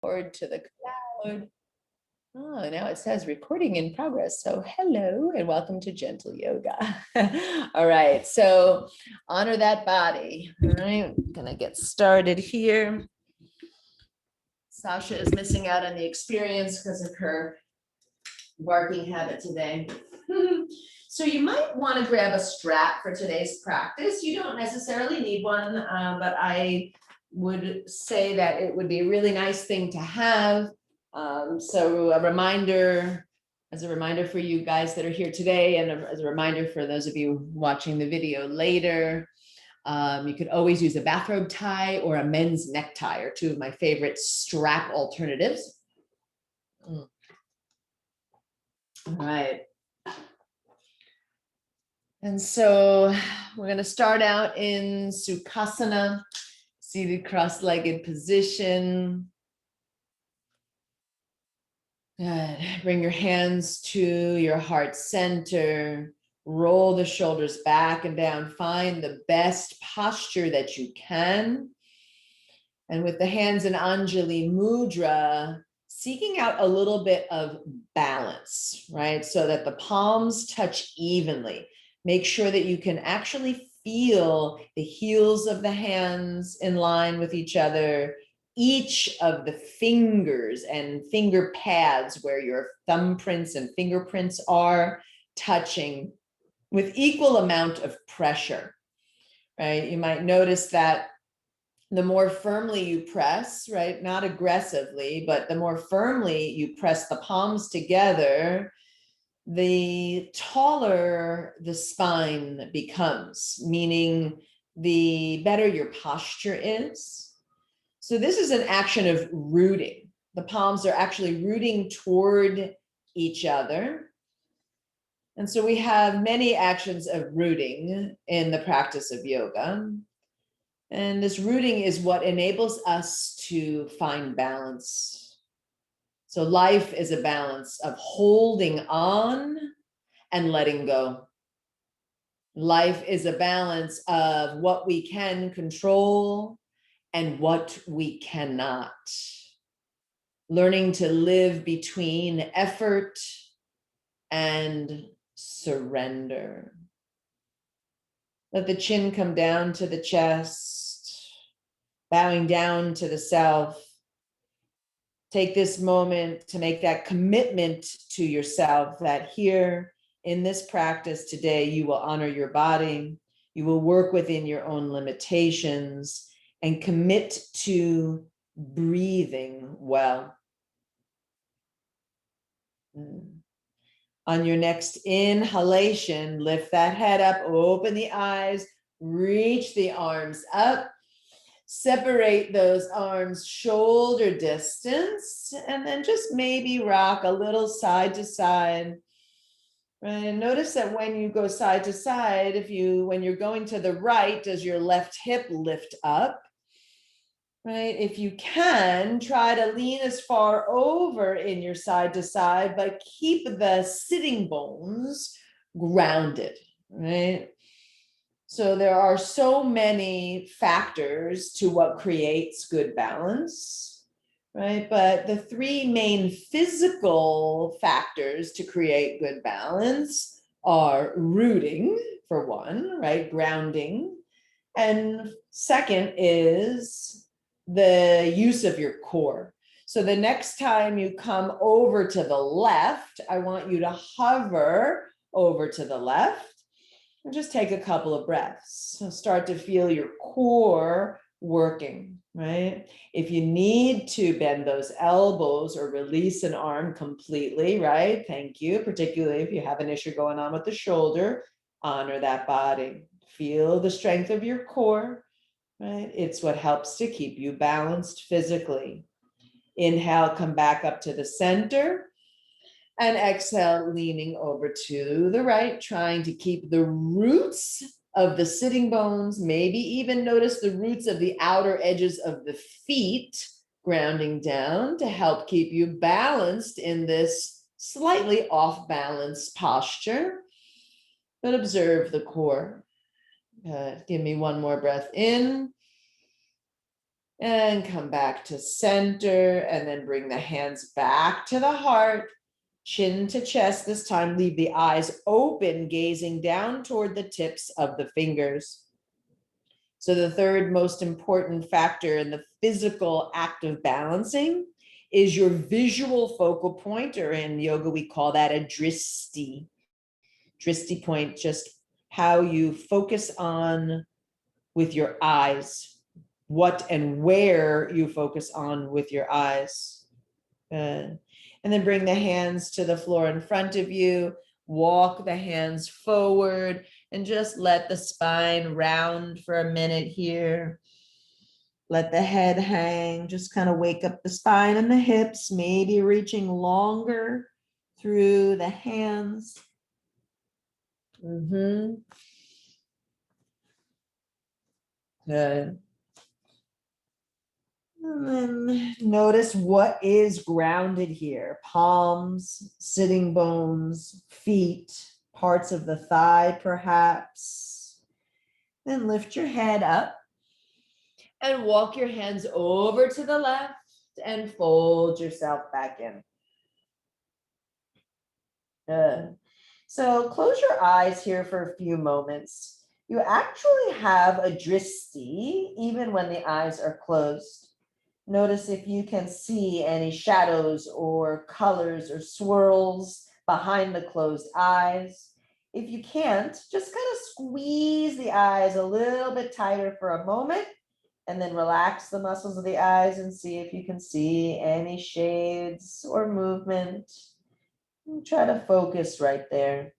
Forward to the cloud. Oh, now it says recording in progress. So hello and welcome to Gentle Yoga. All right, so honor that body. All right, gonna get started here. Sasha is missing out on the experience because of her barking habit today. So you might want to grab a strap for today's practice. You don't necessarily need one, but I would say that it would be a really nice thing to have. So a reminder, as a reminder for you guys that are here today, and as a reminder for those of you watching the video later, you could always use a bathrobe tie or a men's necktie, are two of my favorite strap alternatives. All right. And so we're going to start out in Sukhasana, seated cross-legged position. Good. Bring your hands to your heart center. Roll the shoulders back and down. Find the best posture that you can. And with the hands in Anjali Mudra, seeking out a little bit of balance, right? So that the palms touch evenly. Make sure that you can actually feel the heels of the hands in line with each other. Each of the fingers and finger pads where your thumbprints and fingerprints are touching with equal amount of pressure, right? You might notice that the more firmly you press, right, not aggressively, but the more firmly you press the palms together, the taller the spine becomes, meaning the better your posture is. So this is an action of rooting. The palms are actually rooting toward each other. And so we have many actions of rooting in the practice of yoga. And this rooting is what enables us to find balance. So life is a balance of holding on and letting go. Life is a balance of what we can control and what we cannot. Learning to live between effort and surrender. Let the chin come down to the chest, bowing down to the self. Take this moment to make that commitment to yourself that here in this practice today, you will honor your body, you will work within your own limitations, and commit to breathing well. On your next inhalation, lift that head up, open the eyes, reach the arms up. Separate those arms shoulder distance, and then just maybe rock a little side to side. Right? And notice that when you go side to side, when you're going to the right, does your left hip lift up? Right? If you can, try to lean as far over in your side to side, but keep the sitting bones grounded, right? So there are so many factors to what creates good balance, right? But the three main physical factors to create good balance are rooting, for one, right? Grounding. And second is the use of your core. So the next time you come over to the left, I want you to hover over to the left. And just take a couple of breaths. So start to feel your core working, right? If you need to bend those elbows or release an arm completely, right? Thank you. Particularly if you have an issue going on with the shoulder, honor that body. Feel the strength of your core, right? It's what helps to keep you balanced physically. Inhale, come back up to the center. And exhale, leaning over to the right, trying to keep the roots of the sitting bones, maybe even notice the roots of the outer edges of the feet grounding down to help keep you balanced in this slightly off balance posture. But observe the core. Give me one more breath in. And come back to center, and then bring the hands back to the heart, chin to chest. This time, leave the eyes open, gazing down toward the tips of the fingers. So the third most important factor in the physical act of balancing is your visual focal point, or in yoga, we call that a dristi. Dristi point, just how you focus on with your eyes, what and where you focus on with your eyes. Good. And then bring the hands to the floor in front of you. Walk the hands forward and just let the spine round for a minute here. Let the head hang, just kind of wake up the spine and the hips, maybe reaching longer through the hands. Good. And then notice what is grounded here. Palms, sitting bones, feet, parts of the thigh perhaps. Then lift your head up and walk your hands over to the left and fold yourself back in. Good. So close your eyes here for a few moments. You actually have a dristi even when the eyes are closed. Notice if you can see any shadows or colors or swirls behind the closed eyes. If you can't, just kind of squeeze the eyes a little bit tighter for a moment, and then relax the muscles of the eyes and see if you can see any shades or movement. And try to focus right there.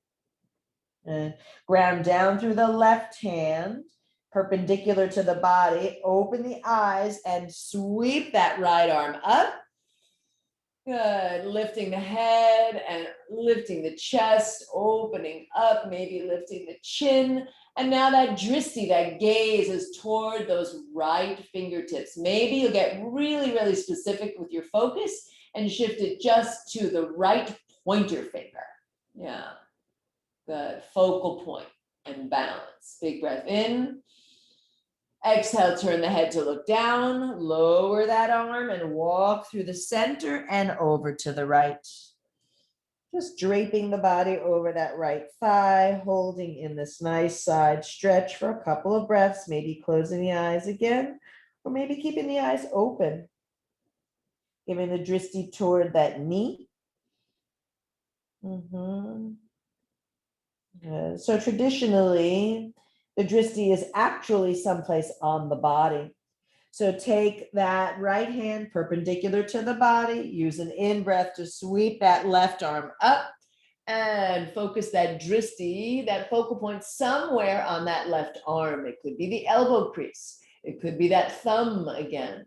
Ground down through the left hand, perpendicular to the body. Open the eyes and sweep that right arm up. Good. Lifting the head and lifting the chest, opening up, maybe lifting the chin. And now that dristi, that gaze is toward those right fingertips. Maybe you'll get really, really specific with your focus and shift it just to the right pointer finger. Yeah. Good. Focal point and balance. Big breath in. Exhale, turn the head to look down, lower that arm and walk through the center and over to the right. Just draping the body over that right thigh, holding in this nice side stretch for a couple of breaths, maybe closing the eyes again, or maybe keeping the eyes open. Giving the dristi toward that knee. So traditionally, the dristi is actually someplace on the body. So take that right hand perpendicular to the body, use an in-breath to sweep that left arm up and focus that dristi, that focal point somewhere on that left arm. It could be the elbow crease. It could be that thumb again,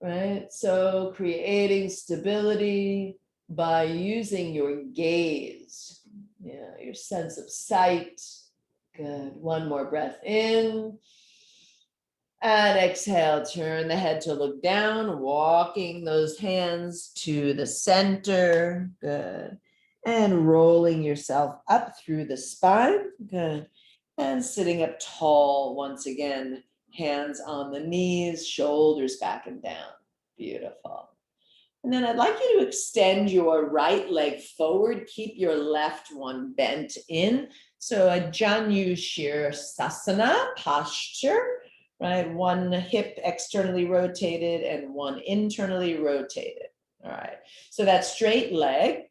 right? So creating stability by using your gaze, your sense of sight. Good. One more breath in. And exhale, turn the head to look down, walking those hands to the center. Good. And rolling yourself up through the spine. Good. And sitting up tall once again, hands on the knees, shoulders back and down. Beautiful. And then I'd like you to extend your right leg forward, keep your left one bent in. So a Janu Shirsasana posture. Right, one hip externally rotated and one internally rotated. All right, so that straight leg,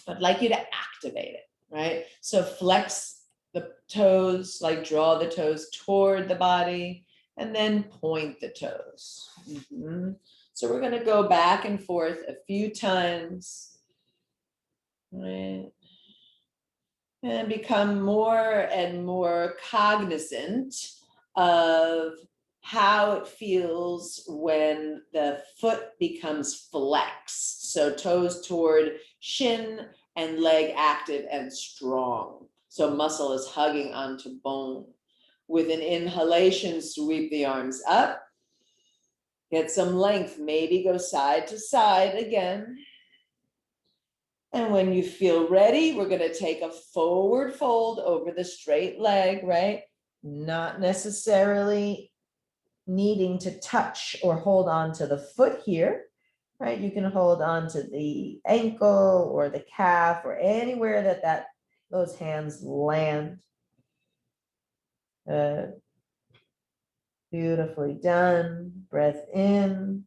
I'd like you to activate it, right? So flex the toes, like draw the toes toward the body, and then point the toes. So we're going to go back and forth a few times, right? And become more and more cognizant of how it feels when the foot becomes flexed. So toes toward shin and leg active and strong. So muscle is hugging onto bone. With an inhalation, sweep the arms up. Get some length, maybe go side to side again. And when you feel ready, we're going to take a forward fold over the straight leg, right? Not necessarily needing to touch or hold on to the foot here, right? You can hold on to the ankle or the calf or anywhere that those hands land. Beautifully done. Breath in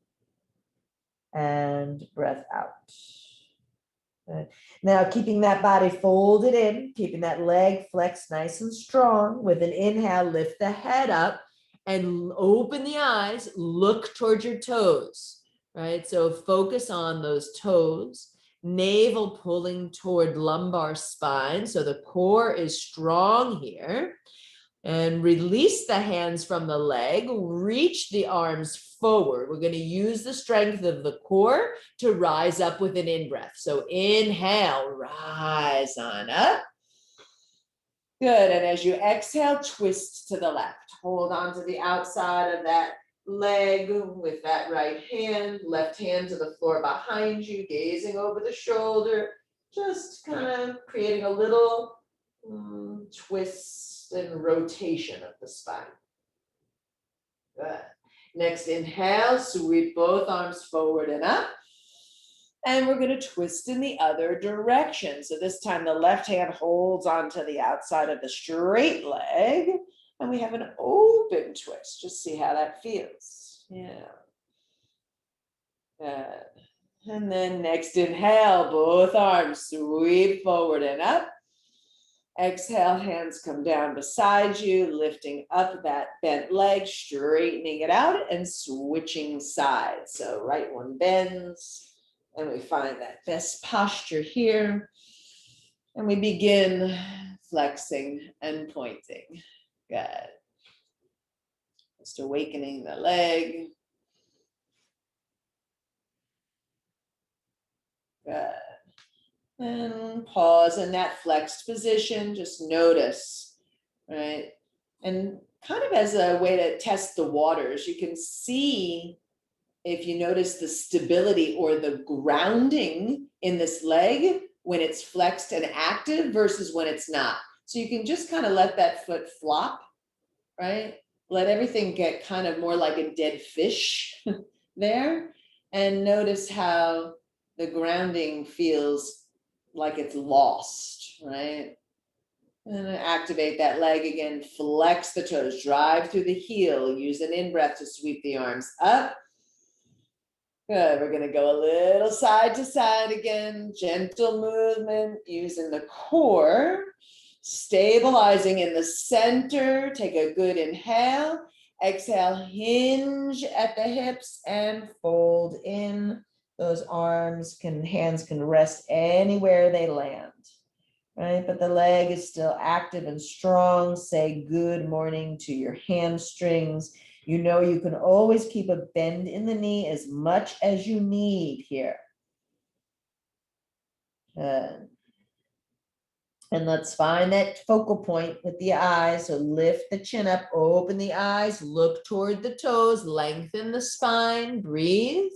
and breath out. Good. Now keeping that body folded in, keeping that leg flexed nice and strong. With an inhale, lift the head up and open the eyes, look towards your toes, right? So focus on those toes, navel pulling toward lumbar spine. So the core is strong here. And release the hands from the leg, reach the arms forward. We're going to use the strength of the core to rise up with an in-breath. So inhale, rise on up. Good, and as you exhale, twist to the left. Hold on to the outside of that leg with that right hand, left hand to the floor behind you, gazing over the shoulder, just kind of creating a little twist and rotation of the spine. Good. Next, inhale, sweep both arms forward and up. And we're going to twist in the other direction. So this time the left hand holds onto the outside of the straight leg. And we have an open twist. Just see how that feels. Yeah. Good. And then next inhale, both arms sweep forward and up. Exhale, hands come down beside you, lifting up that bent leg, straightening it out and switching sides. So right one bends and we find that best posture here. And we begin flexing and pointing. Good. Just awakening the leg. Good. And pause in that flexed position, just notice, right? And kind of as a way to test the waters, you can see if you notice the stability or the grounding in this leg when it's flexed and active versus when it's not. So you can just kind of let that foot flop, right? Let everything get kind of more like a dead fish there, and notice how the grounding feels like it's lost, right? And activate that leg again, flex the toes, drive through the heel, use an in-breath to sweep the arms up. Good, we're gonna go a little side to side again, gentle movement, using the core, stabilizing in the center, take a good inhale, exhale, hinge at the hips and fold in. Those hands can rest anywhere they land, right? But the leg is still active and strong. Say good morning to your hamstrings. You know you can always keep a bend in the knee as much as you need here. And let's find that focal point with the eyes. So lift the chin up, open the eyes, look toward the toes, lengthen the spine, breathe.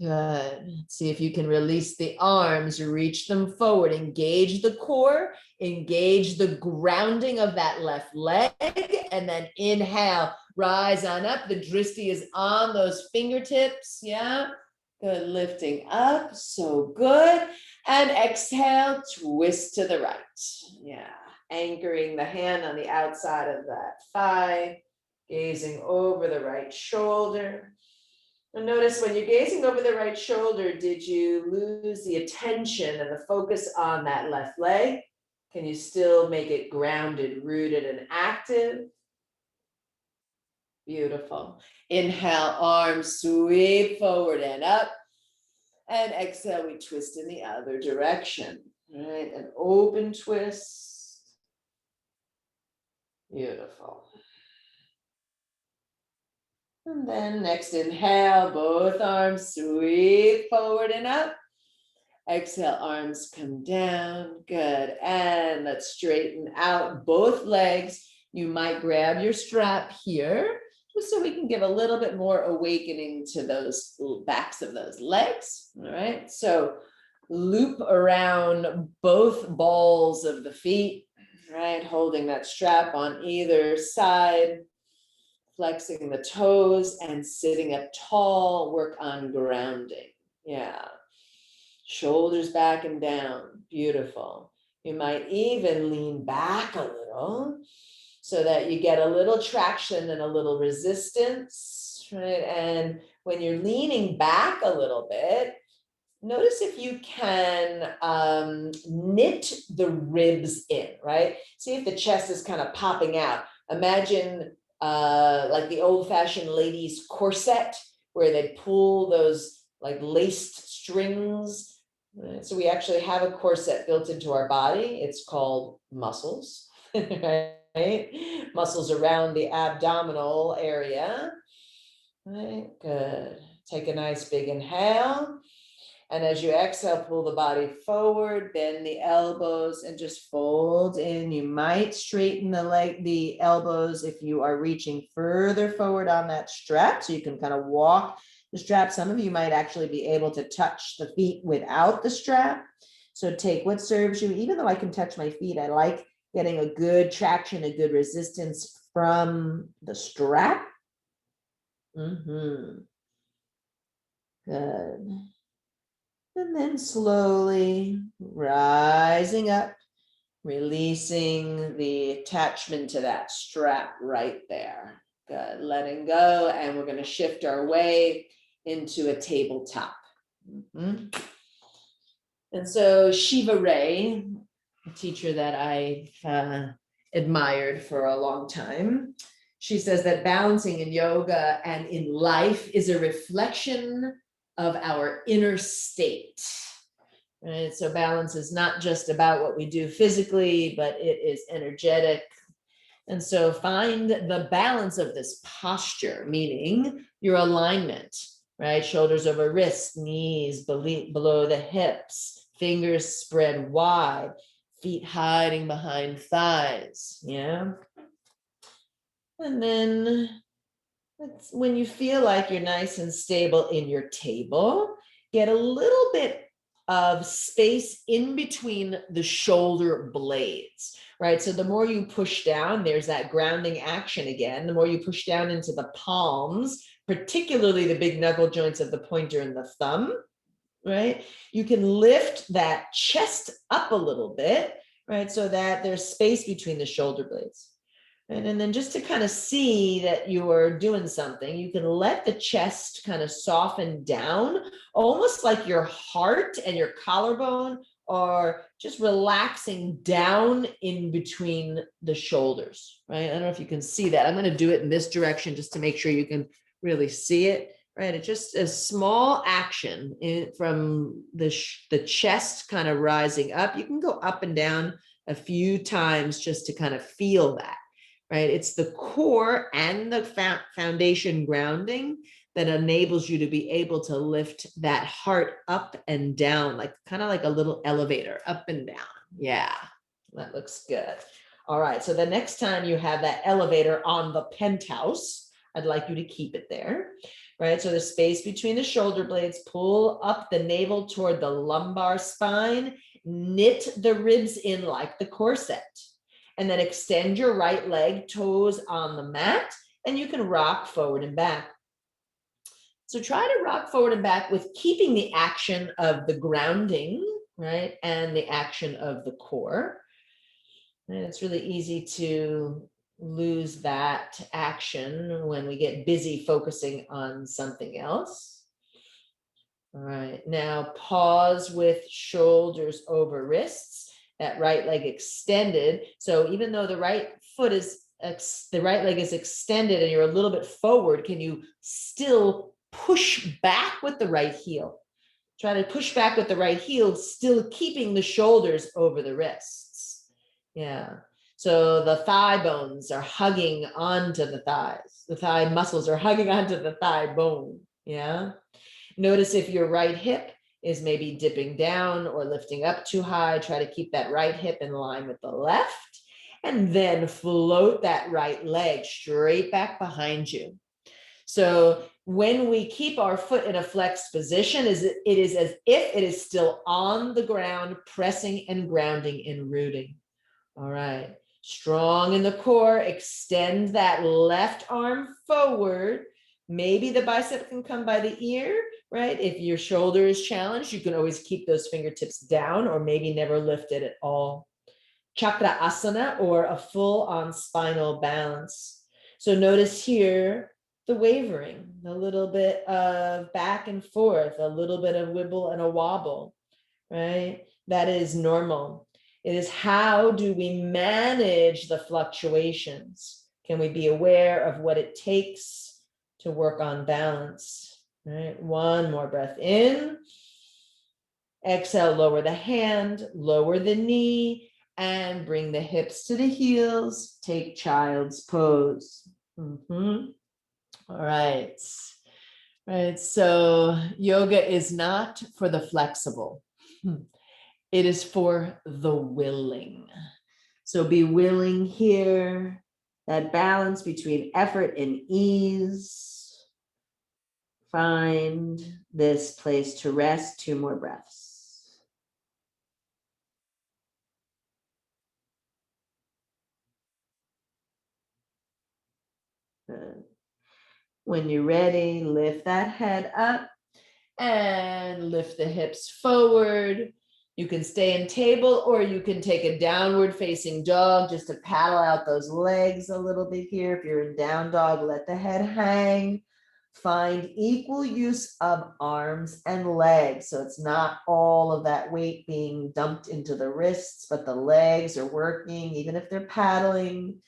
Good. See if you can release the arms, reach them forward, engage the core, engage the grounding of that left leg, and then inhale, rise on up. The drishti is on those fingertips. Yeah. Good. Lifting up. So good. And exhale, twist to the right. Yeah. Anchoring the hand on the outside of that thigh, gazing over the right shoulder. And notice when you're gazing over the right shoulder, did you lose the attention and the focus on that left leg? Can you still make it grounded, rooted, and active? Beautiful. Inhale, arms sweep forward and up. And exhale, we twist in the other direction. All right, an open twist. Beautiful. And then next inhale, both arms sweep forward and up. Exhale, arms come down. Good. And let's straighten out both legs. You might grab your strap here, just so we can give a little bit more awakening to those backs of those legs. All right. So loop around both balls of the feet. right? Holding that strap on either side, flexing the toes and sitting up tall, work on grounding. Yeah. Shoulders back and down, beautiful. You might even lean back a little so that you get a little traction and a little resistance, right? And when you're leaning back a little bit, notice if you can knit the ribs in, right? See if the chest is kind of popping out. Imagine like the old-fashioned ladies corset where they pull those like laced strings. So we actually have a corset built into our body. It's called muscles, right? Muscles around the abdominal area. Right, good. Take a nice big inhale. And as you exhale, pull the body forward, bend the elbows and just fold in. You might straighten the elbows if you are reaching further forward on that strap, so you can kind of walk the strap. Some of you might actually be able to touch the feet without the strap. So take what serves you. Even though I can touch my feet, I like getting a good traction, a good resistance from the strap. Good. And then slowly rising up, releasing the attachment to that strap right there. Good, letting go. And we're going to shift our way into a tabletop. And so Shiva Ray, a teacher that I've admired for a long time, she says that balancing in yoga and in life is a reflection of our inner state. Right? So balance is not just about what we do physically, but it is energetic. And so find the balance of this posture, meaning your alignment, right? Shoulders over wrists, knees below the hips, fingers spread wide, feet hiding behind thighs. Yeah. And then when you feel like you're nice and stable in your table, get a little bit of space in between the shoulder blades, right? So the more you push down, there's that grounding action again. The more you push down into the palms, particularly the big knuckle joints of the pointer and the thumb, right? You can lift that chest up a little bit, right? So that there's space between the shoulder blades. And then just to kind of see that you are doing something, you can let the chest kind of soften down, almost like your heart and your collarbone are just relaxing down in between the shoulders, right? I don't know if you can see that. I'm going to do it in this direction just to make sure you can really see it, right? It's just a small action from the chest kind of rising up. You can go up and down a few times just to kind of feel that. Right? It's the core and the foundation grounding that enables you to be able to lift that heart up and down, like kind of like a little elevator up and down. Yeah, that looks good. All right, so the next time you have that elevator on the penthouse, I'd like you to keep it there, right? So the space between the shoulder blades, pull up the navel toward the lumbar spine, knit the ribs in like the corset. And then extend your right leg, toes on the mat, and you can rock forward and back. So try to rock forward and back with keeping the action of the grounding, right? And the action of the core. And it's really easy to lose that action when we get busy focusing on something else. All right, now pause with shoulders over wrists. That right leg extended. So even though the right leg is extended and you're a little bit forward, can you still push back with the right heel? Try to push back with the right heel, still keeping the shoulders over the wrists. Yeah. So the thigh bones are hugging onto the thighs. The thigh muscles are hugging onto the thigh bone. Yeah. Notice if your right hip is maybe dipping down or lifting up too high. Try to keep that right hip in line with the left, and then float that right leg straight back behind you. So when we keep our foot in a flexed position, it is as if it is still on the ground, pressing and grounding and rooting. All right. Strong in the core, extend that left arm forward. Maybe the bicep can come by the ear, right? If your shoulder is challenged, you can always keep those fingertips down or maybe never lift it at all. Chakra asana, or a full on spinal balance. So notice here the wavering, a little bit of back and forth, a little bit of wibble and a wobble, right? That is normal. It is how do we manage the fluctuations? Can we be aware of what it takes to work on balance? Right? One more breath in. Exhale, lower the hand, lower the knee, and bring the hips to the heels. Take child's pose. All right. Right. So yoga is not for the flexible. It is for the willing. So be willing here, that balance between effort and ease. Find this place to rest. 2 more breaths. Good. When you're ready, lift that head up and lift the hips forward. You can stay in table or you can take a downward facing dog just to paddle out those legs a little bit here. If you're in down dog, let the head hang. Find equal use of arms and legs. So it's not all of that weight being dumped into the wrists, but the legs are working, even if they're paddling,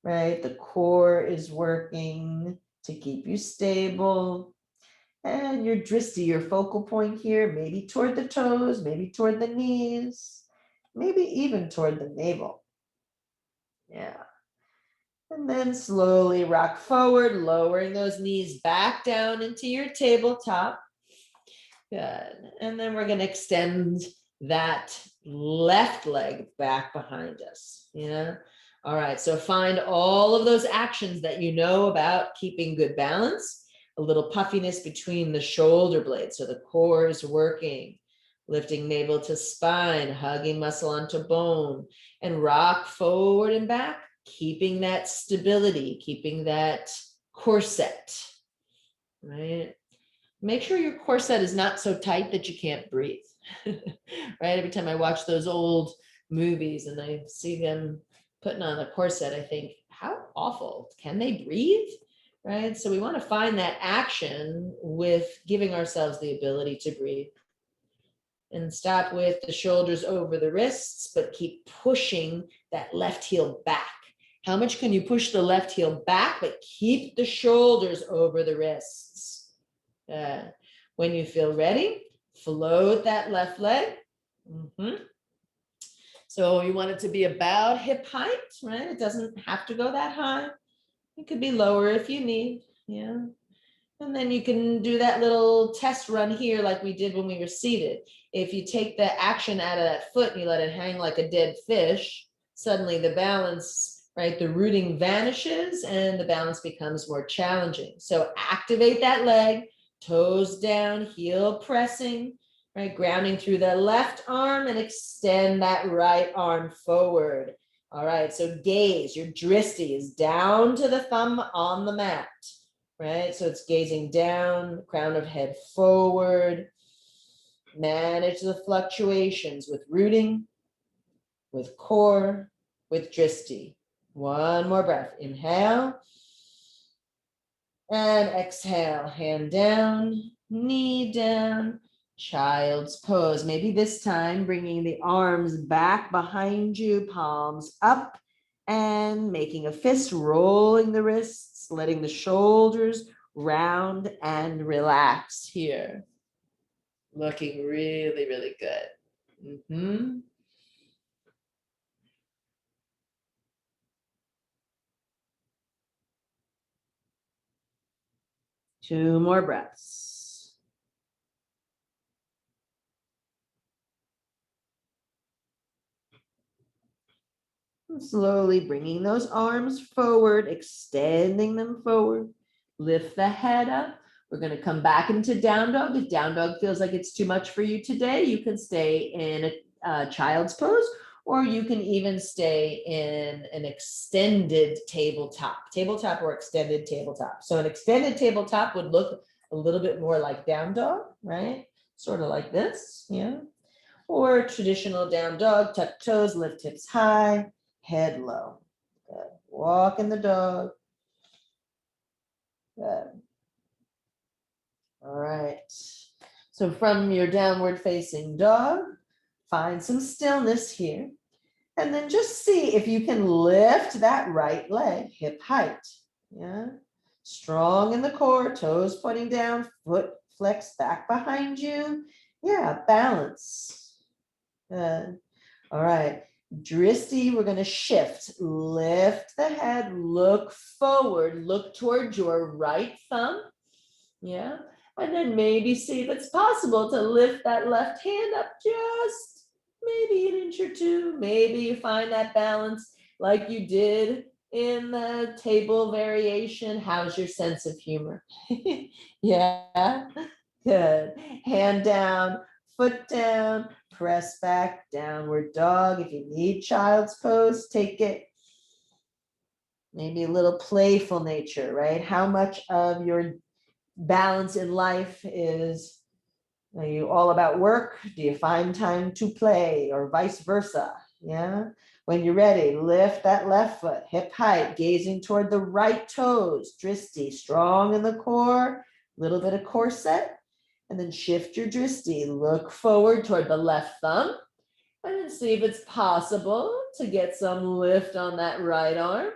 right? The core is working to keep you stable. And your drishti, your focal point here, maybe toward the toes, maybe toward the knees, maybe even toward the navel. Yeah. And then slowly rock forward, lowering those knees back down into your tabletop. Good. And then we're going to extend that left leg back behind us. Yeah. All right. So find all of those actions that you know about keeping good balance. A little puffiness between the shoulder blades. So the core is working, lifting navel to spine, hugging muscle onto bone, and rock forward and back, keeping that stability, keeping that corset, right? Make sure your corset is not so tight that you can't breathe, right? Every time I watch those old movies and I see them putting on a corset, I think, how awful. Can they breathe? Right? So we want to find that action with giving ourselves the ability to breathe. And stop with the shoulders over the wrists, but keep pushing that left heel back. How much can you push the left heel back, but keep the shoulders over the wrists? When you feel ready, float that left leg. So you want it to be about hip height, right? It doesn't have to go that high. It could be lower if you need, yeah. And then you can do that little test run here like we did when we were seated. If you take the action out of that foot and you let it hang like a dead fish, suddenly the balance, right, the rooting vanishes and the balance becomes more challenging. So activate that leg, toes down, heel pressing, right, grounding through the left arm and extend that right arm forward. All right, so gaze, your drishti is down to the thumb on the mat, right? So it's gazing down, crown of head forward. Manage the fluctuations with rooting, with core, with drishti. One more breath. Inhale. And exhale, hand down, knee down, child's pose. Maybe this time bringing the arms back behind you, palms up, and making a fist, rolling the wrists, letting the shoulders round and relax here. Looking really, really good. Two more breaths. Slowly bringing those arms forward, extending them forward. Lift the head up. We're going to come back into down dog. If down dog feels like it's too much for you today, you can stay in a child's pose, or you can even stay in an extended tabletop or extended tabletop. So an extended tabletop would look a little bit more like down dog, right? Sort of like this, yeah. Or traditional down dog, tuck toes, lift hips high, head low. Good. Walk in the dog. Good. All right. So from your downward facing dog, find some stillness here. And then just see if you can lift that right leg, hip height. Yeah. Strong in the core, toes pointing down, foot flex back behind you. Yeah, balance. Good. All right. Dristi, we're going to shift. Lift the head, look forward, look toward your right thumb. Yeah. And then maybe see if it's possible to lift that left hand up just maybe an inch or two. Maybe you find that balance like you did in the table variation. How's your sense of humor? Yeah, good. Hand down, foot down, press back, downward dog. If you need child's pose, take it. Maybe a little playful nature, right? How much of your balance in life is, are you all about work? Do you find time to play, or vice versa? Yeah. When you're ready, lift that left foot, hip height, gazing toward the right toes. Dristi, strong in the core, little bit of core set, and then shift your dristi. Look forward toward the left thumb, and then see if it's possible to get some lift on that right arm.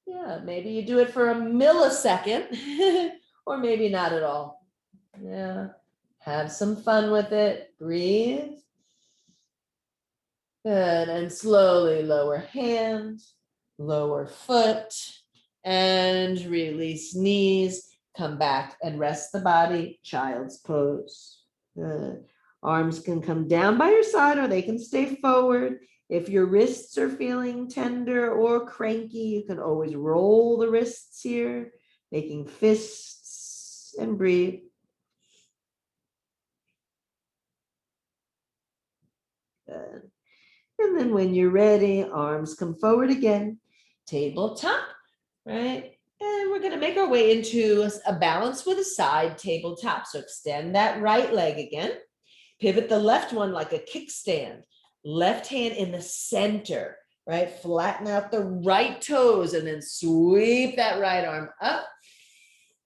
Yeah, maybe you do it for a millisecond, or maybe not at all. Yeah. Have some fun with it. Breathe. Good. And slowly lower hand, lower foot, and release knees. Come back and rest the body. Child's pose. Good. Arms can come down by your side or they can stay forward. If your wrists are feeling tender or cranky, you can always roll the wrists here, making fists, and breathe. Good. And then when you're ready, arms come forward again, tabletop, right? And we're going to make our way into a balance with a side tabletop. So extend that right leg again. Pivot the left one like a kickstand. Left hand in the center, right? Flatten out the right toes and then sweep that right arm up.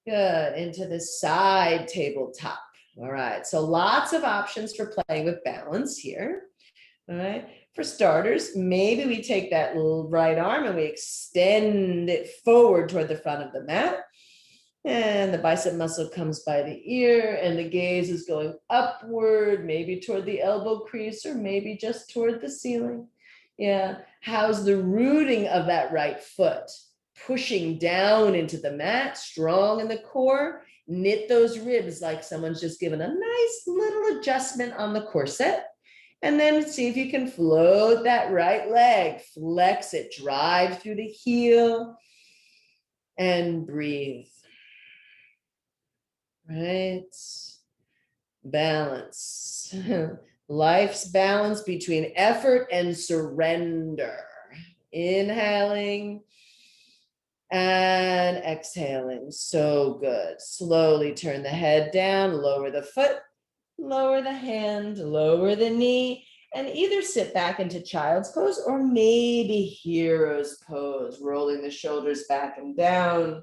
Good. Into the side tabletop. All right. So lots of options for playing with balance here. All right. For starters, maybe we take that right arm and we extend it forward toward the front of the mat. And the bicep muscle comes by the ear and the gaze is going upward, maybe toward the elbow crease or maybe just toward the ceiling. Yeah. How's the rooting of that right foot? Pushing down into the mat, strong in the core. Knit those ribs like someone's just given a nice little adjustment on the corset. And then see if you can float that right leg, flex it, drive through the heel, and breathe. Right? Balance. Life's balance between effort and surrender. Inhaling and exhaling. So good. Slowly turn the head down, lower the foot, lower the hand, lower the knee, and either sit back into child's pose or maybe hero's pose, rolling the shoulders back and down.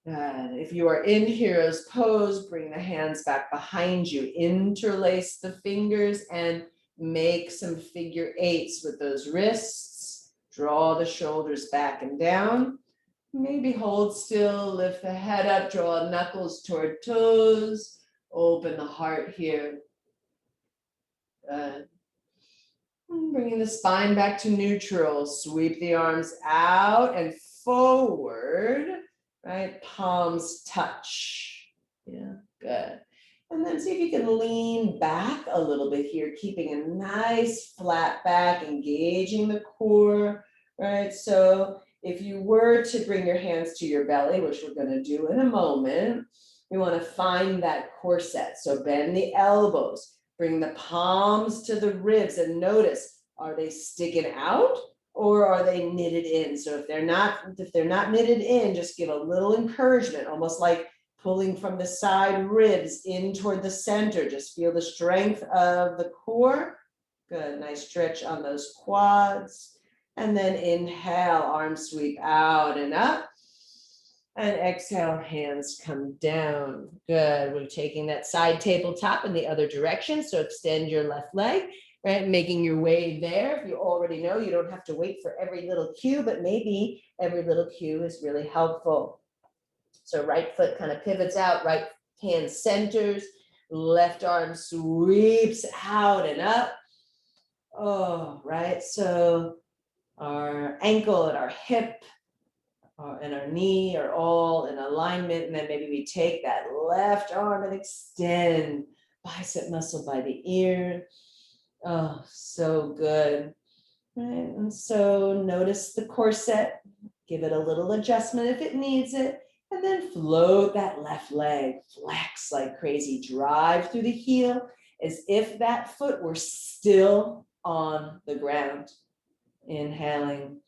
And if you are in hero's pose, bring the hands back behind you, interlace the fingers and make some figure eights with those wrists. Draw the shoulders back and down. Maybe hold still, lift the head up, draw knuckles toward toes. Open the heart here. Good. Bringing the spine back to neutral. Sweep the arms out and forward, right? Palms touch. Yeah, good. And then see if you can lean back a little bit here, keeping a nice flat back, engaging the core, right? So if you were to bring your hands to your belly, which we're going to do in a moment, we want to find that corset. So bend the elbows, bring the palms to the ribs and notice Are they sticking out or are they knitted in? So if they're not knitted in, just give a little encouragement, almost like pulling from the side ribs in toward the center. Just feel the strength of the core. Good, nice stretch on those quads. And then inhale, arms sweep out and up. And exhale, hands come down. Good. We're taking that side tabletop in the other direction. So extend your left leg, right? Making your way there. If you already know, you don't have to wait for every little cue, but maybe every little cue is really helpful. So right foot kind of pivots out, right hand centers, left arm sweeps out and up. Oh, right. So our ankle and our hip and our knee are all in alignment. And then maybe we take that left arm and extend bicep muscle by the ear. Oh, so good. Right. And so notice the corset, give it a little adjustment if it needs it, and then float that left leg, flex like crazy, drive through the heel as if that foot were still on the ground. Inhaling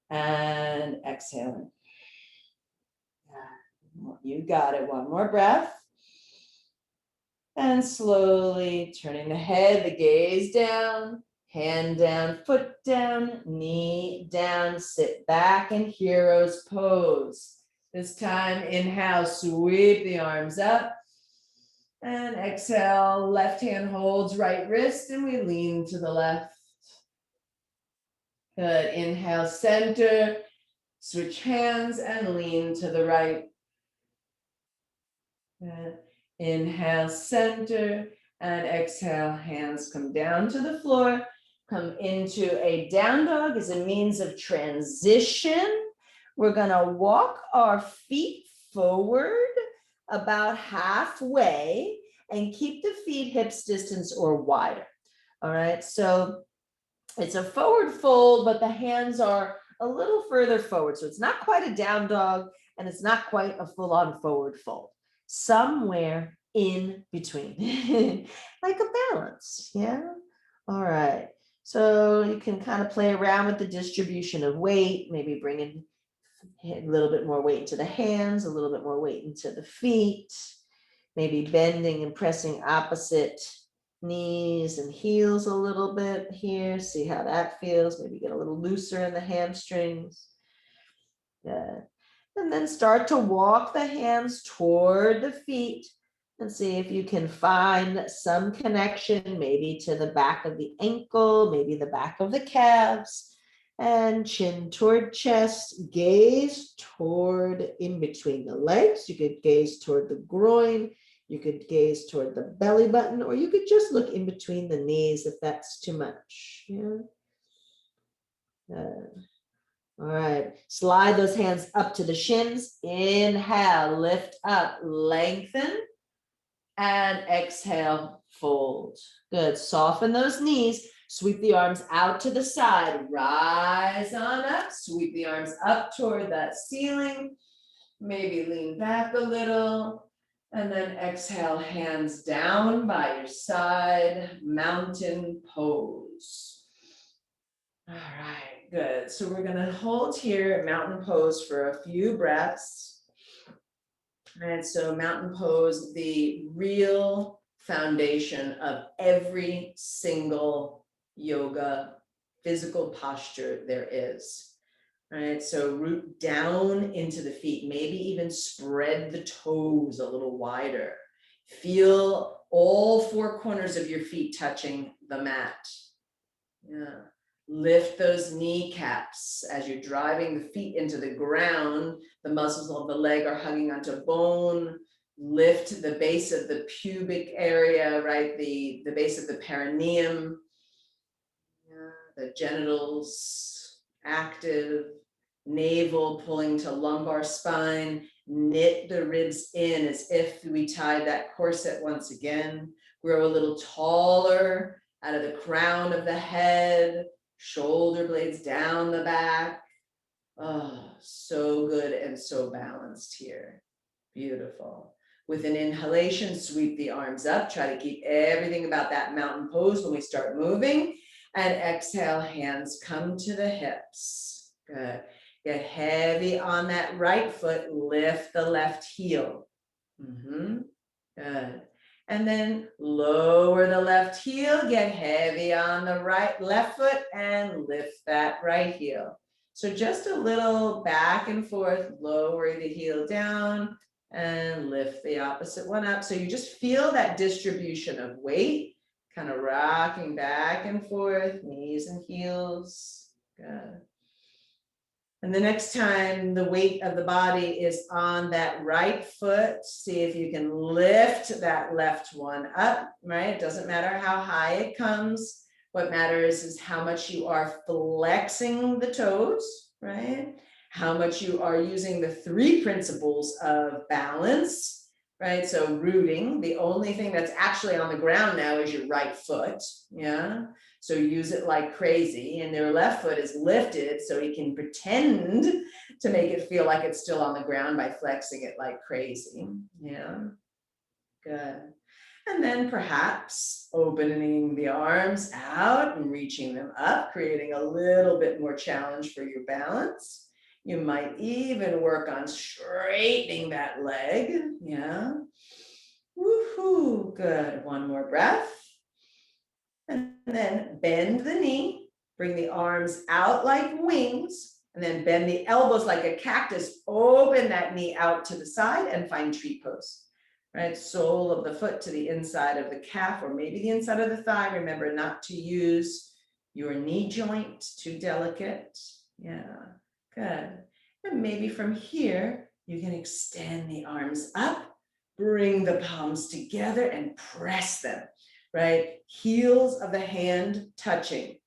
and exhaling. You got it. One more breath. And slowly turning the head, the gaze down, hand down, foot down, knee down, sit back in hero's pose. This time, inhale, sweep the arms up. And exhale, left hand holds right wrist, and we lean to the left. Good. Inhale, center, switch hands and lean to the right. Good. Inhale, center, and exhale, hands come down to the floor. Come into a down dog as a means of transition. We're gonna walk our feet forward about halfway and keep the feet hips distance or wider. All right, so it's a forward fold, but the hands are a little further forward. So it's not quite a down dog and it's not quite a full-on forward fold. Somewhere in between, like a balance, yeah? All right, so you can kind of play around with the distribution of weight, maybe bring in a little bit more weight into the hands, a little bit more weight into the feet, maybe bending and pressing opposite knees and heels a little bit here. See how that feels. Maybe get a little looser in the hamstrings. Good. And then start to walk the hands toward the feet and see if you can find some connection, maybe to the back of the ankle, maybe the back of the calves, and chin toward chest, gaze toward in between the legs. You could gaze toward the groin. You could gaze toward the belly button, or you could just look in between the knees if that's too much. Yeah. All right, slide those hands up to the shins. Inhale, lift up, lengthen, and exhale, fold. Good, soften those knees. Sweep the arms out to the side. Rise on up, sweep the arms up toward that ceiling. Maybe lean back a little. And then exhale, hands down by your side, mountain pose. All right, good. So we're gonna hold here at mountain pose for a few breaths. And so mountain pose, the real foundation of every single yoga physical posture there is. Right, so root down into the feet, maybe even spread the toes a little wider. Feel all four corners of your feet touching the mat. Yeah. Lift those kneecaps as you're driving the feet into the ground. The muscles of the leg are hugging onto bone. Lift the base of the pubic area, right? The base of the perineum. Yeah. The genitals active. Navel pulling to lumbar spine, knit the ribs in as if we tied that corset once again. Grow a little taller out of the crown of the head, shoulder blades down the back. Oh, so good and so balanced here. Beautiful. With an inhalation, sweep the arms up. Try to keep everything about that mountain pose when we start moving. And exhale, hands come to the hips. Good. Get heavy on that right foot, lift the left heel. Good. And then lower the left heel, get heavy on the left foot and lift that right heel. So just a little back and forth, lower the heel down and lift the opposite one up. So you just feel that distribution of weight, kind of rocking back and forth, knees and heels. Good. And the next time the weight of the body is on that right foot, see if you can lift that left one up, right? It doesn't matter how high it comes. What matters is how much you are flexing the toes, right? How much you are using the 3 principles of balance, right? So rooting, the only thing that's actually on the ground now is your right foot, yeah? So use it like crazy, and their left foot is lifted so he can pretend to make it feel like it's still on the ground by flexing it like crazy. Yeah, good. And then perhaps opening the arms out and reaching them up, creating a little bit more challenge for your balance. You might even work on straightening that leg. Yeah. Woohoo, good. One more breath. And then bend the knee, bring the arms out like wings, and then bend the elbows like a cactus. Open that knee out to the side and find tree pose, right? Sole of the foot to the inside of the calf or maybe the inside of the thigh. Remember not to use your knee joint, too delicate. Yeah, good. And maybe from here, you can extend the arms up, bring the palms together and press them. Right? Heels of the hand touching,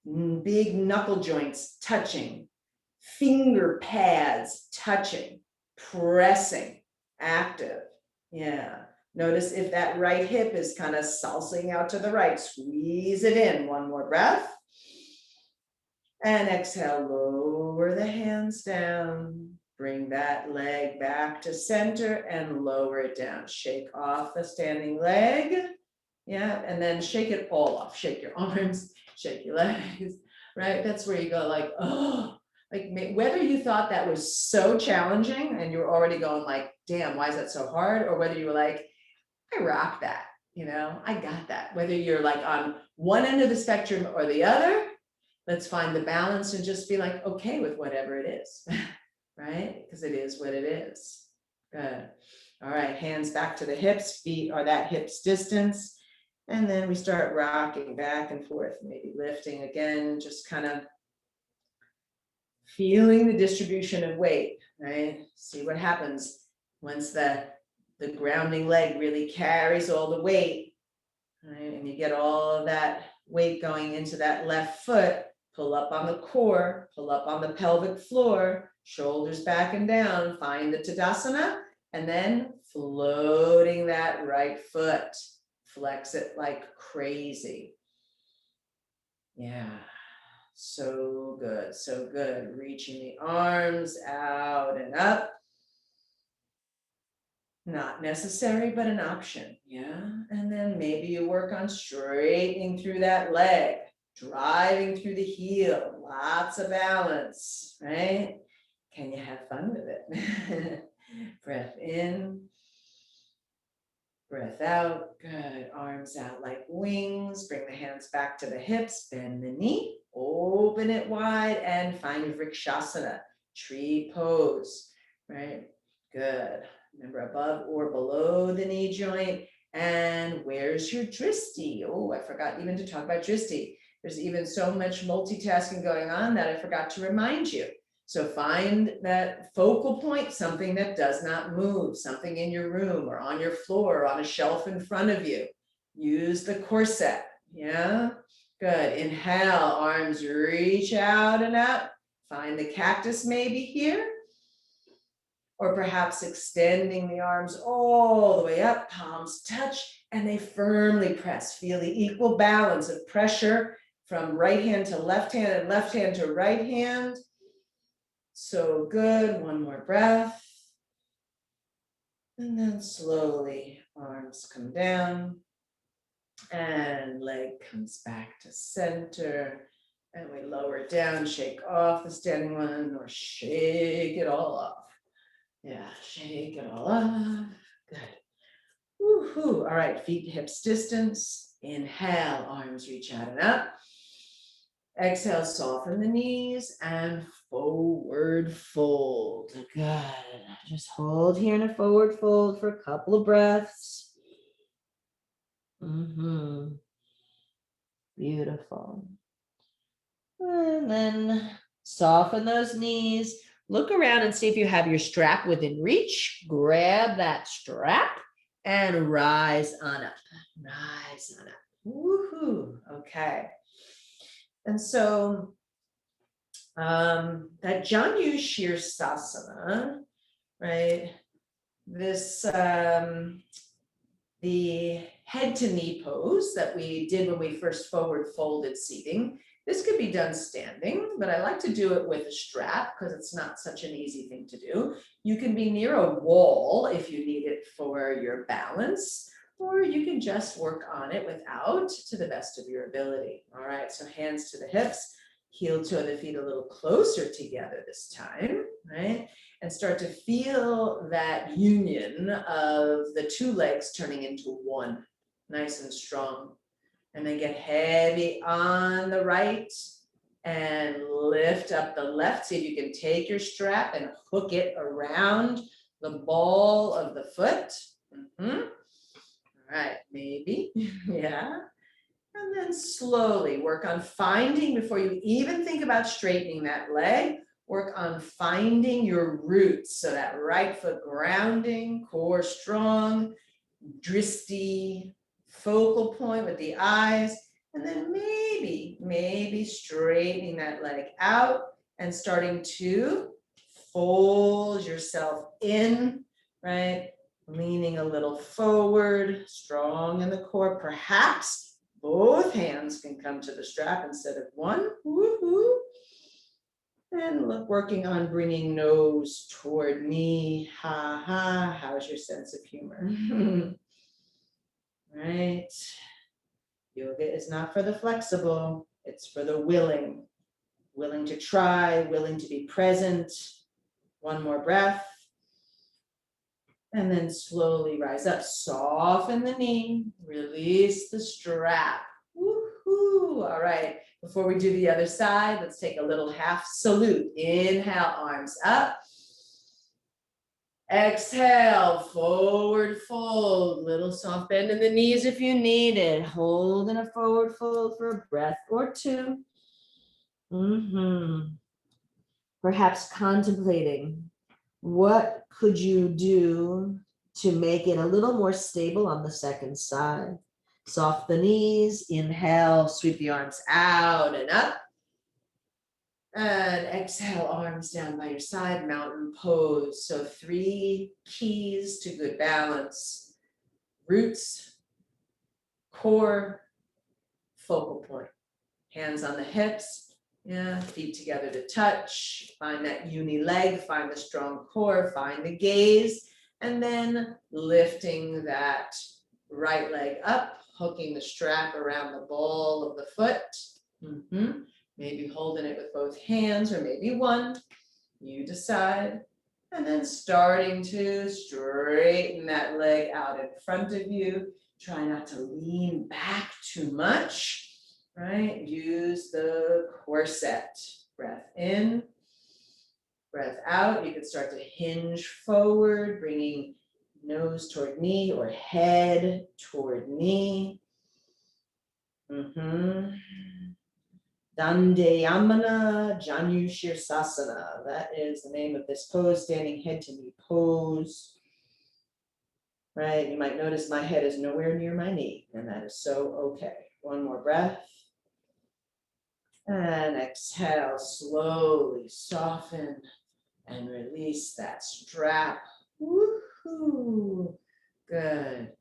big knuckle joints touching, finger pads touching, pressing, active. Yeah. Notice if that right hip is kind of salsing out to the right, squeeze it in. One more breath. And exhale, lower the hands down. Bring that leg back to center and lower it down. Shake off the standing leg. Yeah, and then shake it all off. Shake your arms, shake your legs, right? That's where you go like, oh, like whether you thought that was so challenging and you're already going like, damn, why is that so hard? Or whether you were like, I rock that, I got that. Whether you're like on one end of the spectrum or the other, let's find the balance and just be like, okay with whatever it is, right? Because it is what it is. Good. All right, hands back to the hips, feet are that hips distance. And then we start rocking back and forth, maybe lifting again, just kind of feeling the distribution of weight, right? See what happens once the grounding leg really carries all the weight, right? And you get all of that weight going into that left foot, pull up on the core, pull up on the pelvic floor, shoulders back and down, find the Tadasana, and then floating that right foot. Flex it like crazy. Yeah, so good, so good. Reaching the arms out and up. Not necessary, but an option. Yeah, and then maybe you work on straightening through that leg, driving through the heel, lots of balance, right? Can you have fun with it? Breath in. Breath out, good, arms out like wings, bring the hands back to the hips, bend the knee, open it wide and find Vrikshasana, tree pose, right? Good, remember above or below the knee joint, and where's your Dristi? Oh, I forgot even to talk about Dristi. There's even so much multitasking going on that I forgot to remind you. So find that focal point, something that does not move, something in your room or on your floor or on a shelf in front of you. Use the corset, yeah? Good, inhale, arms reach out and up. Find the cactus maybe here. Or perhaps extending the arms all the way up, palms touch, and they firmly press. Feel the equal balance of pressure from right hand to left hand and left hand to right hand. So good, one more breath. And then slowly, arms come down. And leg comes back to center. And we lower it down, shake off the standing one, or shake it all off. Yeah, shake it all off. Good. Woo-hoo. All right, feet hips distance. Inhale, arms reach out and up. Exhale, soften the knees and forward fold. Good. Just hold here in a forward fold for a couple of breaths. Beautiful. And then soften those knees. Look around and see if you have your strap within reach. Grab that strap and rise on up. Rise on up. Woohoo. Okay. And so that Janu Shirsasana, right? This the head to knee pose that we did when we first forward folded seating. This could be done standing, but I like to do it with a strap because it's not such an easy thing to do. You can be near a wall if you need it for your balance, or you can just work on it without to the best of your ability. All right, so hands to the hips, heel toe the feet a little closer together this time, right? And start to feel that union of the two legs turning into one, nice and strong. And then get heavy on the right and lift up the left. See if you can take your strap and hook it around the ball of the foot. All right, maybe, yeah. And then slowly work on finding, before you even think about straightening that leg, work on finding your roots. So that right foot grounding, core strong, dristy, focal point with the eyes. And then maybe straightening that leg out and starting to fold yourself in, right? Leaning a little forward, strong in the core. Perhaps both hands can come to the strap instead of one. Woo-hoo. And look, working on bringing nose toward knee. Ha ha. How's your sense of humor? Right. Yoga is not for the flexible. It's for the willing. Willing to try, willing to be present. One more breath. And then slowly rise up. Soften the knee. Release the strap. Woohoo. All right. Before we do the other side, let's take a little half salute. Inhale, arms up. Exhale, forward fold. Little soft bend in the knees if you need it. Hold in a forward fold for a breath or two. Perhaps contemplating what could you do to make it a little more stable on the second side. Soft the knees, inhale, sweep the arms out and up. And exhale, arms down by your side, mountain pose. So 3 keys to good balance: roots, core, focal point. Hands on the hips, yeah, feet together to touch. Find that uni leg, find the strong core, find the gaze, and then lifting that right leg up, hooking the strap around the ball of the foot. Maybe holding it with both hands or maybe one, you decide. And then starting to straighten that leg out in front of you. Try not to lean back too much, right? Use the corset. Breath in, breath out. You can start to hinge forward, bringing nose toward knee or head toward knee. Dandayamana Janu Shirsasana. That is the name of this pose, standing head to knee pose. Right, you might notice my head is nowhere near my knee, and that is so okay. One more breath. And exhale, slowly soften and release that strap. Woohoo! Good.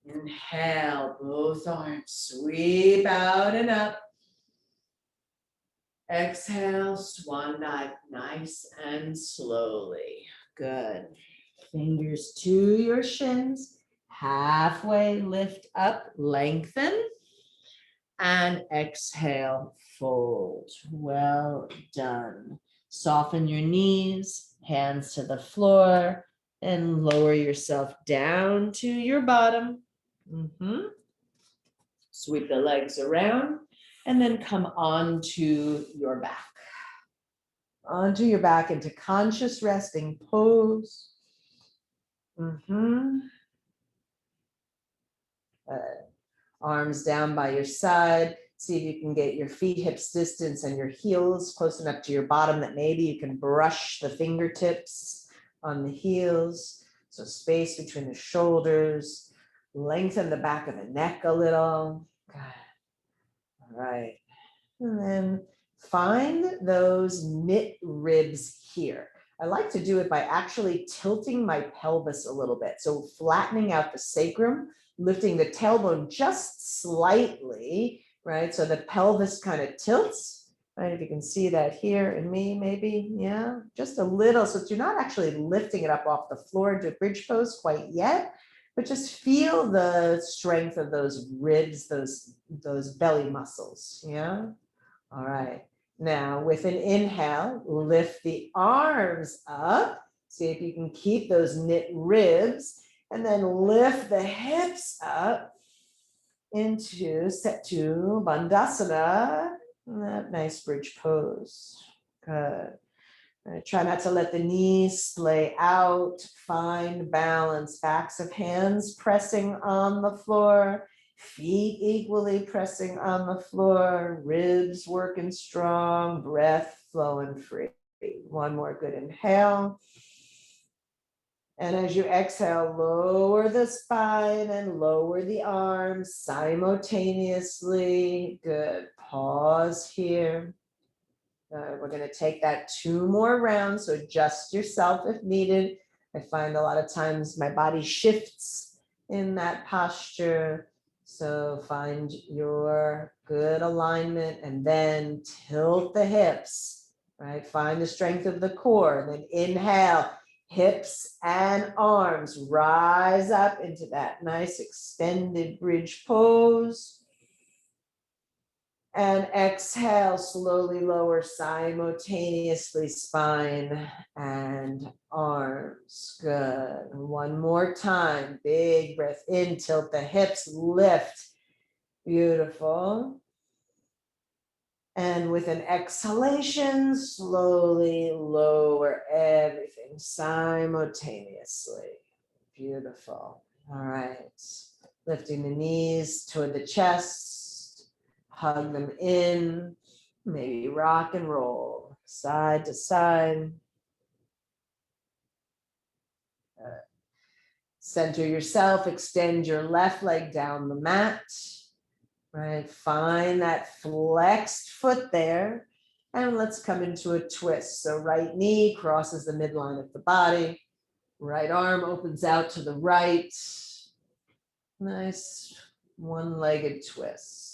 Inhale, both arms sweep out and up. Exhale, swan dive, nice and slowly. Good. Fingers to your shins. halfway lift up, lengthen, and exhale, fold. Well done. Soften your knees, hands to the floor, and lower yourself down to your bottom. Sweep the legs around, and then come onto your back. Onto your back into conscious resting pose. Arms down by your side. See if you can get your feet hips distance and your heels close enough to your bottom that maybe you can brush the fingertips on the heels. So space between the shoulders. Lengthen the back of the neck a little. Good. All right. And then find those knit ribs here. I like to do it by actually tilting my pelvis a little bit. So flattening out the sacrum, lifting the tailbone just slightly, right? So the pelvis kind of tilts, right? If you can see that here in me, maybe, yeah, just a little. So you're not actually lifting it up off the floor into bridge pose quite yet, but just feel the strength of those ribs, those belly muscles, yeah? All right. Now with an inhale, lift the arms up. See if you can keep those knit ribs, and then lift the hips up into Setu Bandhasana, that nice bridge pose. Good. Try not to let the knees splay out. Find balance. Backs of hands pressing on the floor. Feet equally pressing on the floor. Ribs working strong. Breath flowing free. One more good inhale. And as you exhale, lower the spine and lower the arms simultaneously. Good. Pause here. We're going to take that 2 more rounds, so adjust yourself if needed. I find a lot of times my body shifts in that posture. So find your good alignment and then tilt the hips, right? Find the strength of the core. Then inhale, hips and arms rise up into that nice extended bridge pose. And exhale, slowly lower simultaneously spine and arms. Good. One more time. Big breath in, tilt the hips, lift. Beautiful. And with an exhalation, slowly lower everything simultaneously. Beautiful. All right. Lifting the knees toward the chest. Hug them in, maybe rock and roll side to side. Center yourself, extend your left leg down the mat, right? Find that flexed foot there. And let's come into a twist. So right knee crosses the midline of the body. Right arm opens out to the right. Nice one-legged twist.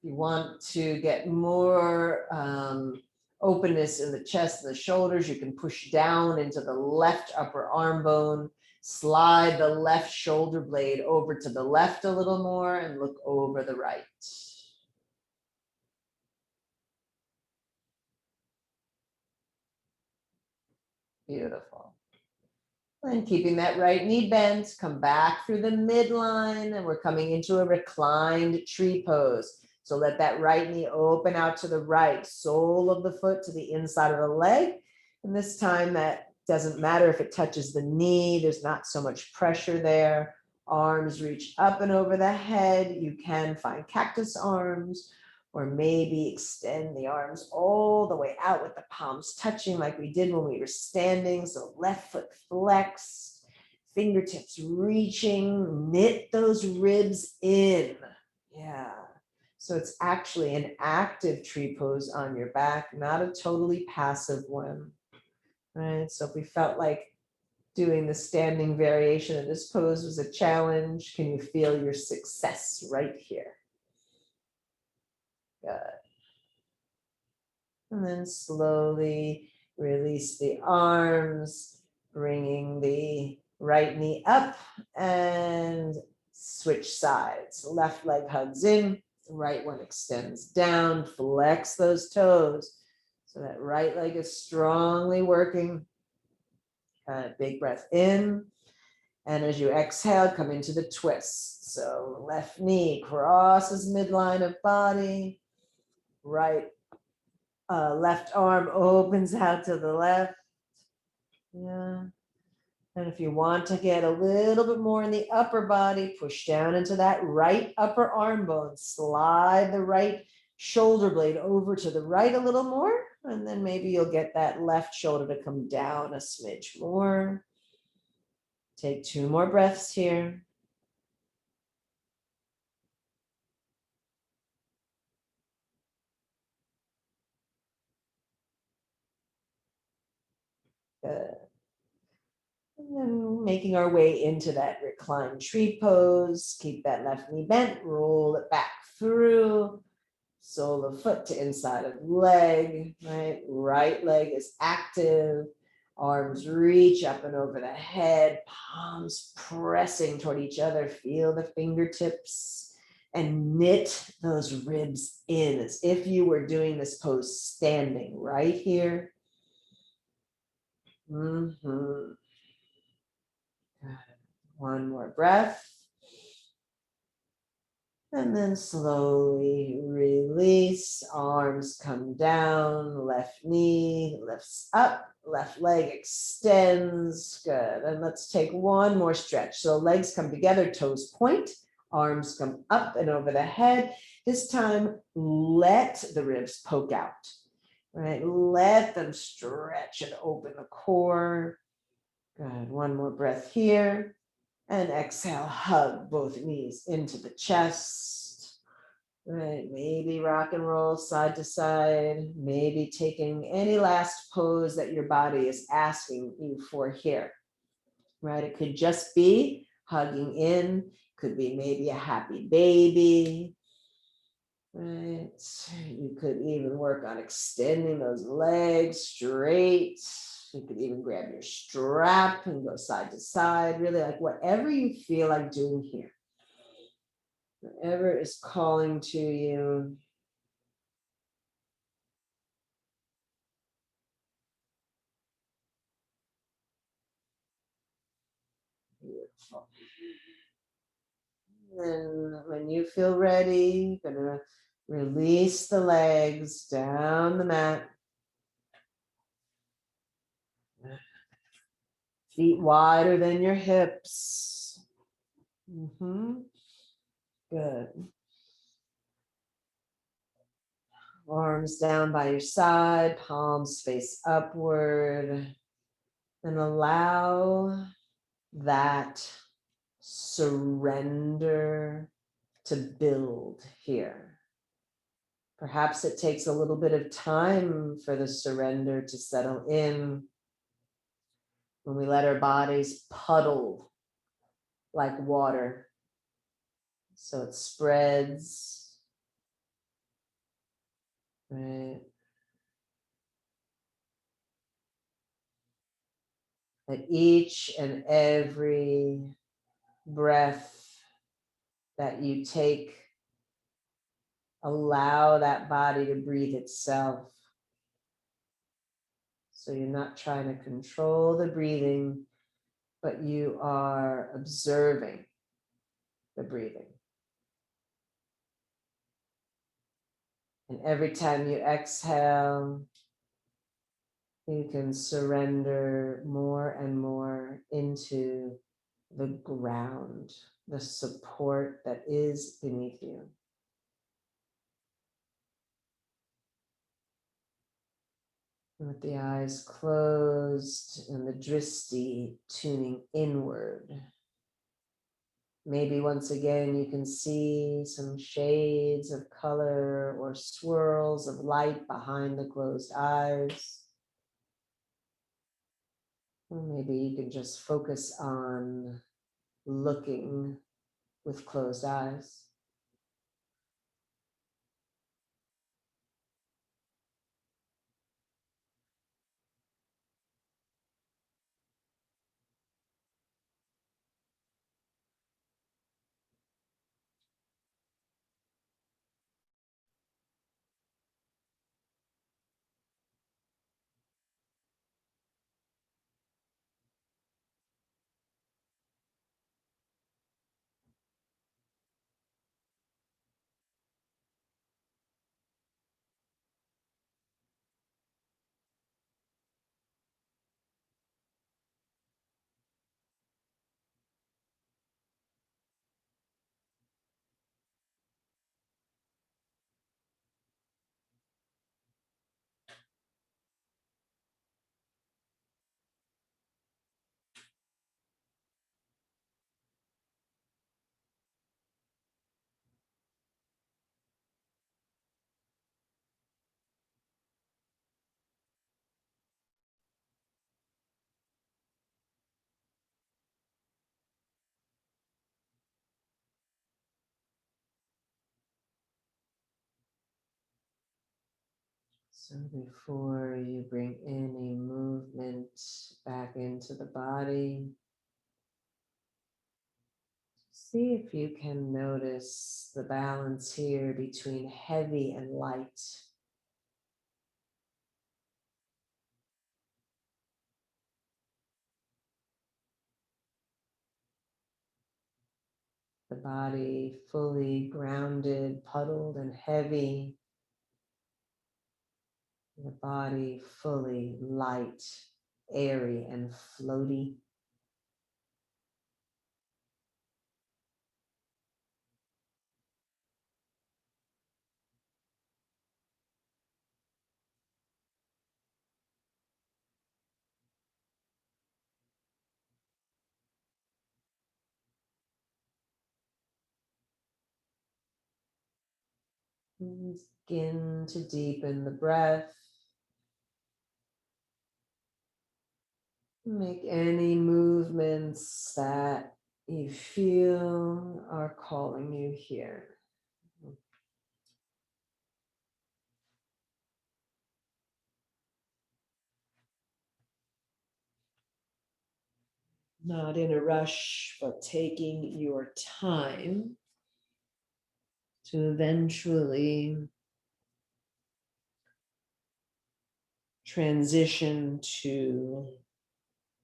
You want to get more openness in the chest and the shoulders, you can push down into the left upper arm bone, slide the left shoulder blade over to the left a little more and look over the right. Beautiful. And keeping that right knee bent, come back through the midline, and we're coming into a reclined tree pose. So let that right knee open out to the right, sole of the foot to the inside of the leg. And this time that doesn't matter if it touches the knee, there's not so much pressure there. Arms reach up and over the head. You can find cactus arms, or maybe extend the arms all the way out with the palms touching like we did when we were standing. So left foot flexed, fingertips reaching, knit those ribs in. Yeah. So it's actually an active tree pose on your back, not a totally passive one. Right. So if we felt like doing the standing variation of this pose was a challenge, can you feel your success right here? Good. And then slowly release the arms, bringing the Right knee up and switch sides. Left leg hugs in, right one extends down, flex those toes. So that right leg is strongly working. Big breath in. And as you exhale, come into the twist. So left knee crosses midline of body. Right, left arm opens out to the left. Yeah. And if you want to get a little bit more in the upper body, push down into that right upper arm bone. Slide the right shoulder blade over to the right a little more. And then maybe you'll get that left shoulder to come down a smidge more. Take 2 more breaths here. Good. And then making our way into that reclined tree pose. Keep that left knee bent, roll it back through. Sole of foot to inside of leg, right? Right leg is active. Arms reach up and over the head, palms pressing toward each other. Feel the fingertips and knit those ribs in as if you were doing this pose standing right here. Mm-hmm. One more breath. And then slowly release, arms come down, left knee lifts up, left leg extends, good. And let's take one more stretch. So legs come together, toes point, arms come up and over the head. This time, let the ribs poke out, right? Let them stretch and open the core. Good, one more breath here. And exhale, hug both knees into the chest. Right, maybe rock and roll side to side, maybe taking any last pose that your body is asking you for here. Right, it could just be hugging in, could be maybe a happy baby. Right, you could even work on extending those legs straight. You could even grab your strap and go side to side, really like whatever you feel like doing here. Whatever is calling to you. Beautiful. And when you feel ready, you're gonna release the legs down the mat. Feet wider than your hips. Good. Arms down by your side, palms face upward. And allow that surrender to build here. Perhaps it takes a little bit of time for the surrender to settle in. When we let our bodies puddle like water, so it spreads, right? At each and every breath that you take, allow that body to breathe itself. So you're not trying to control the breathing, but you are observing the breathing. And every time you exhale, you can surrender more and more into the ground, the support that is beneath you. With the eyes closed and the drishti tuning inward. Maybe once again you can see some shades of color or swirls of light behind the closed eyes. Or maybe you can just focus on looking with closed eyes. So before you bring any movement back into the body, see if you can notice the balance here between heavy and light. The body fully grounded, puddled, and heavy. The body fully light, airy, and floaty. Begin to deepen the breath. Make any movements that you feel are calling you here. Not in a rush, but taking your time to eventually transition to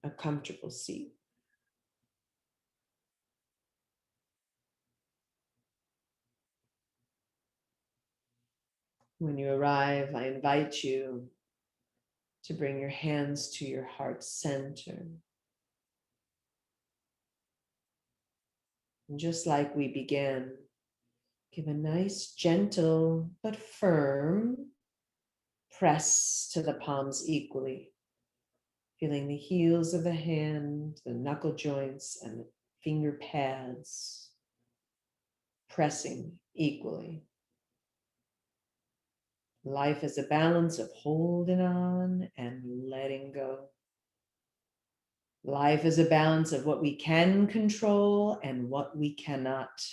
a comfortable seat. When you arrive, I invite you to bring your hands to your heart center. And just like we began, give a nice, gentle, but firm press to the palms equally, feeling the heels of the hand, the knuckle joints, and the finger pads pressing equally. Life is a balance of holding on and letting go. Life is a balance of what we can control and what we cannot.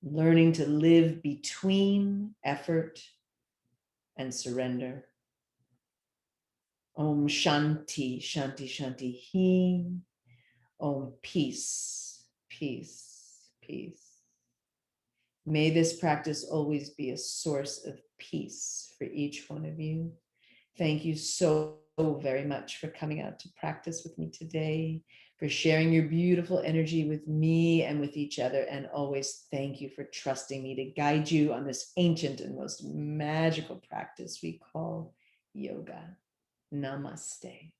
Learning to live between effort and surrender. Om Shanti, Shanti, Shanti, He. Om peace, peace, peace. May this practice always be a source of peace for each one of you. Thank you so very much for coming out to practice with me today, for sharing your beautiful energy with me and with each other. And always thank you for trusting me to guide you on this ancient and most magical practice we call yoga. Namaste.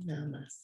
Namaste.